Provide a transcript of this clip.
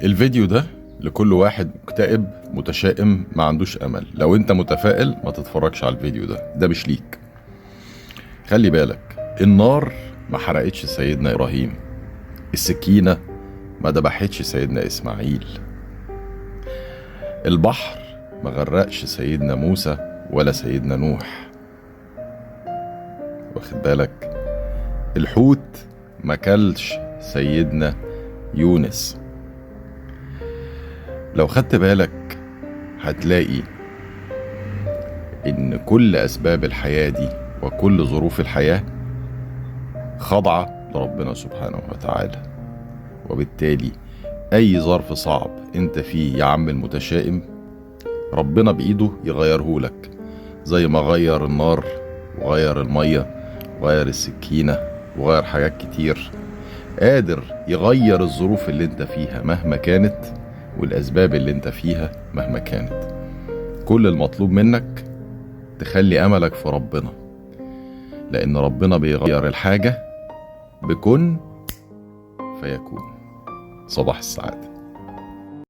الفيديو ده لكل واحد مكتئب متشائم ما عندوش امل. لو انت متفائل ما تتفرجش على الفيديو ده مش ليك. خلي بالك، النار ما حرقتش سيدنا ابراهيم، السكينة ما دبحتش سيدنا اسماعيل، البحر ما غرقش سيدنا موسى ولا سيدنا نوح، واخد بالك؟ الحوت ما كلش سيدنا يونس. لو خدت بالك هتلاقي ان كل اسباب الحياة دي وكل ظروف الحياة خاضعة لربنا سبحانه وتعالى. وبالتالي اي ظرف صعب انت فيه يا عم المتشائم، ربنا بايده يغيره لك، زي ما غير النار وغير المية وغير السكينة وغير حاجات كتير. قادر يغير الظروف اللي انت فيها مهما كانت والاسباب اللي انت فيها مهما كانت. كل المطلوب منك تخلي املك في ربنا، لان ربنا بيغير الحاجة بكن فيكون. صباح السعادة.